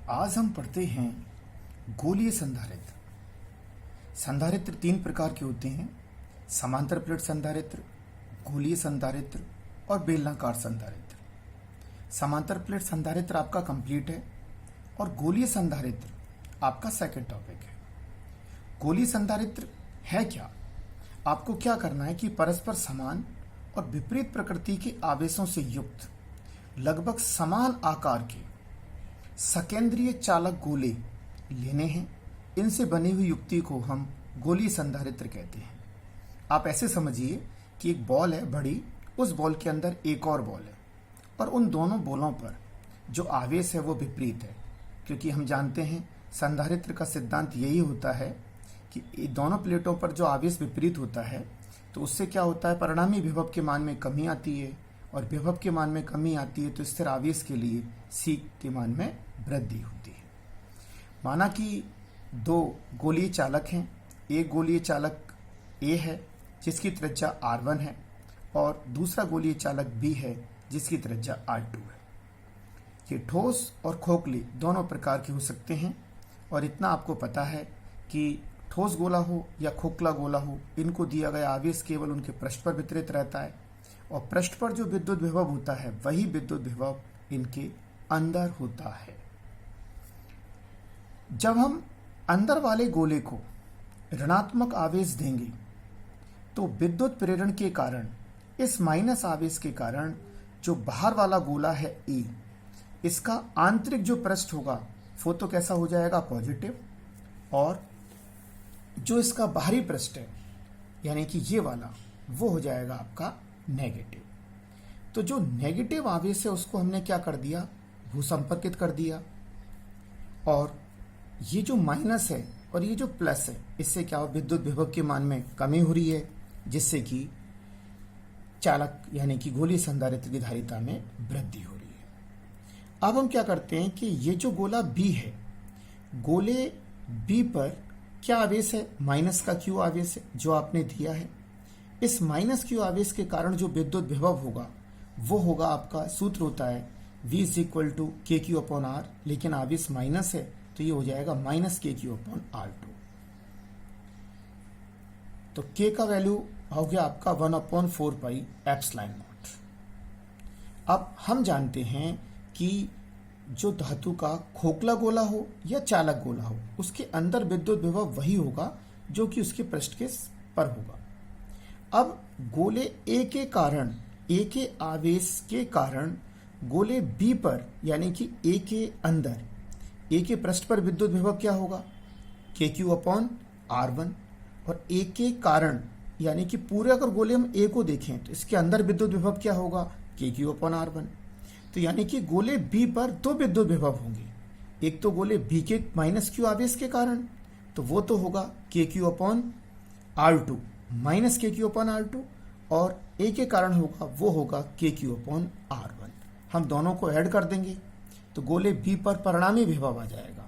आज हम पढ़ते हैं गोलीय संधारित्र। संधारित्र तीन प्रकार के होते हैं: समांतर प्लेट संधारित्र, गोलीय संधारित्र और बेलनाकार संधारित्र। समांतर प्लेट संधारित्र आपका कंप्लीट है और गोलीय संधारित्र आपका सेकंड टॉपिक है। गोलीय संधारित्र है क्या? आपको क्या करना है कि परस्पर समान और विपरीत प्रकृति के आवेशों से युक्त लगभग समान आकार के सकेंद्रीय चालक गोले लेने हैं। इनसे बनी हुई युक्ति को हम गोलीय संधारित्र कहते हैं। आप ऐसे समझिए कि एक बॉल है बड़ी, उस बॉल के अंदर एक और बॉल है और उन दोनों बॉलों पर जो आवेश है वो विपरीत है, क्योंकि हम जानते हैं संधारित्र का सिद्धांत यही होता है कि दोनों प्लेटों पर जो आवेश विपरीत होता है तो उससे क्या होता है, परिणामी विभव के मान में कमी आती है और विभव के मान में कमी आती है तो स्थिर आवेश के लिए C के मान में वृद्धि होती है। माना कि दो गोलीय चालक हैं। एक गोलीय चालक A है जिसकी त्रिज्या R1 है और दूसरा गोलीय चालक B है जिसकी त्रिज्या R2 है। ये ठोस और खोखले दोनों प्रकार के हो सकते हैं और इतना आपको पता है कि ठोस गोला हो या खोखला गोला हो, इनको दिया गया आवेश केवल उनके पृष्ठ पर वितरित रहता है और पृष्ठ पर जो विद्युत विभव होता है वही विद्युत विभव इनके अंदर होता है। जब हम अंदर वाले गोले को ऋणात्मक आवेश देंगे तो विद्युत प्रेरण के कारण, इस माइनस आवेश के कारण जो बाहर वाला गोला है E, इसका आंतरिक जो पृष्ठ होगा वो तो कैसा हो जाएगा, पॉजिटिव, और जो इसका बाहरी पृष्ठ है यानी कि ये वाला वो हो जाएगा आपका नेगेटिव। तो जो नेगेटिव आवेश है उसको हमने क्या कर दिया, भूसंपर्कित कर दिया, और ये जो माइनस है और ये जो प्लस है इससे क्या हो, विद्युत विभव के मान में कमी हो रही है, जिससे कि चालक यानी कि गोलीय संधारित्र की धारिता में वृद्धि हो रही है। अब हम क्या करते हैं कि ये जो गोला B है, गोले B पर क्या आवेश है, माइनस का Q आवेश है जो आपने दिया है। इस माइनस Q आवेश के कारण जो विद्युत विभव होगा वो होगा, आपका सूत्र होता है V is equal to KQ upon R, लेकिन आवेश माइनस है तो ये हो जाएगा माइनस KQ अपॉन R2। तो K का वैल्यू हो गया आपका 1/4 पाई एप्सिलॉन नॉट। अब हम जानते हैं कि जो धातु का खोखला गोला हो या चालक गोला हो उसके अंदर विद्युत विभव वही होगा जो कि उसके पृष्ठ के पर होगा। अब गोले A के कारण, A के आवेश के कारण गोले B पर यानी कि A के अंदर, A के पृष्ठ पर विद्युत विभव क्या होगा, KQ अपॉन R1, और A के कारण यानी कि पूरे अगर गोले हम A को देखें तो इसके अंदर विद्युत विभव क्या होगा, KQ अपॉन R1। तो यानी कि गोले B पर दो विद्युत विभव होंगे, एक तो गोले B के माइनस Q आवेश के कारण तो वो तो होगा KQ upon R2 minus KQ upon R2, और A के कारण होगा वो होगा KQ अपॉन R1। हम दोनों को ऐड कर देंगे तो गोले B पर परिणामी विभव आ जाएगा।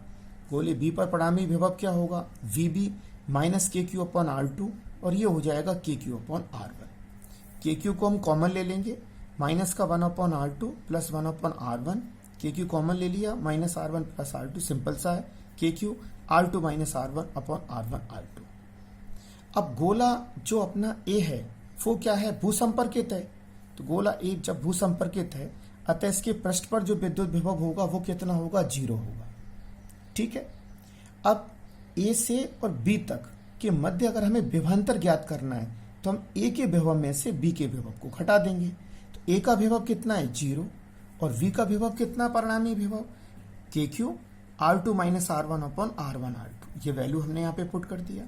गोले B पर परिणामी विभव क्या होगा, VB minus KQ upon R2, और ये हो जाएगा KQ अपॉन R1। KQ को हम कॉमन ले लेंगे, माइनस का 1/R2 plus 1/R1, KQ common ले लिया, minus R1 plus R2, simple सा है, KQ R2 minus R1 upon R1 R2। अब गोला जो अपना A है वो क्या है, भूसंपर्कित है। तो गोला A जब भूसंपर्कित है अतः इसके पृष्ठ पर जो विद्युत विभव होगा वो कितना होगा, 0 होगा। ठीक है। अब A से और B तक के मध्य अगर हमें विभवांतर ज्ञात करना है तो हम A के विभव में से B के विभव को घटा देंगे। तो A का विभव कितना है, 0, और V का विभव कितना, परिणामी विभव KQ R2 minus R1 upon R1 R2। ये वैल्यू हमने यहाँ पे पुट कर दिया।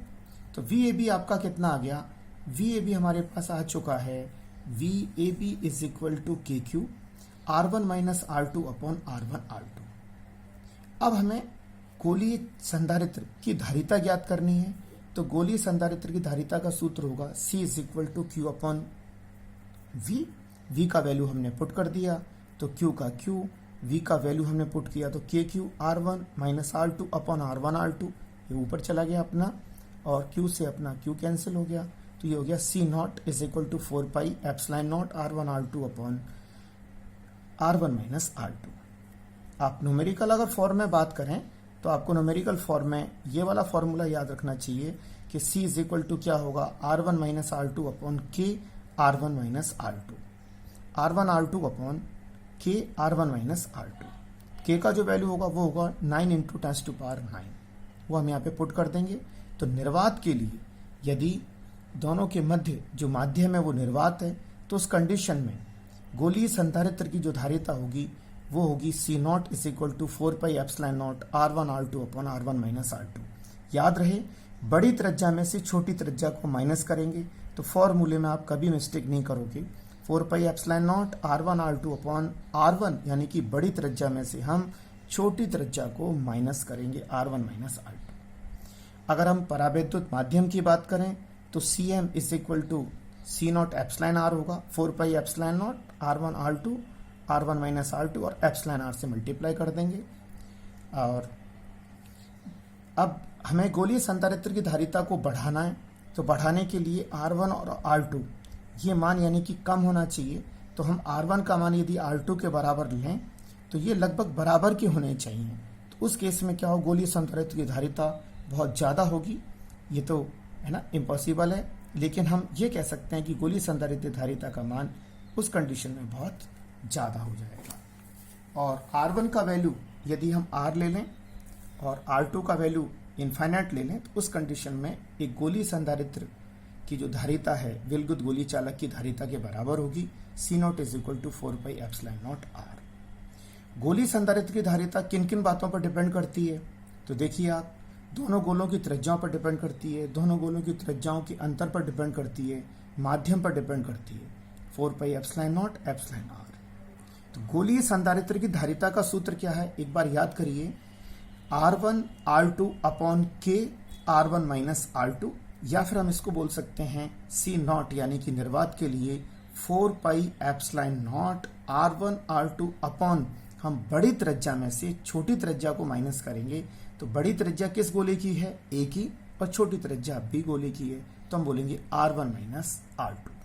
तो VAB आपका कितना आ गया, VAB हमारे पास आ चुका है VAB is equal to KQ R1 minus R2 upon R1 R2। अब हमें गोलीय संधारित्र की धारिता ज्ञात करनी है। तो गोलीय संधारित्र की धारिता का सूत्र होगा C is equal to Q upon V। V का वैल्यू हमने पुट कर दिया तो Q का Q, V का वैल्यू हमने पुट किया तो KQ R1 minus R2 upon R1 R2, ये ऊपर चला गया अपना, और Q से अपना Q कैंसिल हो गया तो ये हो गया C naught is equal to 4 pi epsilon naught R1 R2 upon R1 minus R2। आप न्यूमेरिकल अगर फॉर्म में बात करें तो आपको न्यूमेरिकल फॉर्म में ये वाला फॉर्मूला याद रखना चाहिए कि C इज इक्वल टू क्या होगा, R1 minus R2 upon K R1 minus R2, R1 R2 upon K R1 minus R2। K का जो वैल्यू होगा वो होगा 9 इंटू 10⁹9, वो हम यहाँ पे पुट कर देंगे। तो निर्वात के लिए यदि दोनों के मध्य जो माध्यम है वो निर्वात है, तो उस कंडीशन में गोलीय संधारित्र की जो धारिता होगी वो होगी C0 is equal to 4πε0 R1 R2 upon R1 minus R2। याद रहे, बड़ी त्रिज्या में से छोटी त्रिज्या को माइनस करेंगे तो फॉर्मूले में आप कभी मिस्टेक नहीं करोगे। 4πε0 R1 R2 अपॉन R1 यानी कि बड़ी त्रिज्या में से हम छोटी त्रिज्या को माइनस करेंगे R1 माइनस R2। अगर हम परावैद्युत माध्यम की बात करें तो Cm is equal to C0 epsilon R होगा, 4πε0 R1 R2 R1 minus R2 और एप्सिलॉन R से मल्टीप्लाई कर देंगे। और अब हमें गोलीय संधारित्र की धारिता को बढ़ाना है, तो बढ़ाने के लिए R1 और R2 ये मान यानी कि कम होना चाहिए। तो हम R1 का मान यदि R2 के बराबर लें तो ये लगभग बराबर के होने चाहिए। तो उस केस में क्या हो, गोलीय संधारित्र की धारिता बहुत ज़्यादा होगी। ये तो है ना इम्पॉसिबल है, लेकिन हम ये कह सकते हैं कि गोलीय संधारित्र धारिता का मान उस कंडीशन में बहुत ज़्यादा हो जाएगा। और R1 का वैल्यू यदि हम R ले लें और R2 का वैल्यू इनफाइनाइट ले लें तो उस कंडीशन में एक गोलीय संधारित्र की जो धारिता है विलगुत गोलीय चालक की धारिता के बराबर होगी, C0 is equal to 4πε0 R। गोलीय संधारित्र की धारिता किन किन बातों पर डिपेंड करती है, तो देखिए आप, दोनों गोलों की त्रिज्याओं पर डिपेंड करती है, दोनों गोलों की त्रिज्याओं के अंतर पर डिपेंड करती है, माध्यम पर डिपेंड करती है, 4πε0 एप्सिलॉन R। तो गोलीय संधारित्र की धारिता का सूत्र क्या है, एक बार याद करिए, R1 R2 upon K R1 minus R2, या फिर हम इसको बोल सकते हैं C0 यानी कि निर्वात के लिए 4πε0 R1 R2 अपॉन हम बड़ी त्रिज्या में से छोटी त्रिज्या को माइनस करेंगे। तो बड़ी त्रिज्या किस गोले की है, A की, और छोटी त्रिज्या B गोले की है, तो हम बोलेंगे R1 माइनस R2।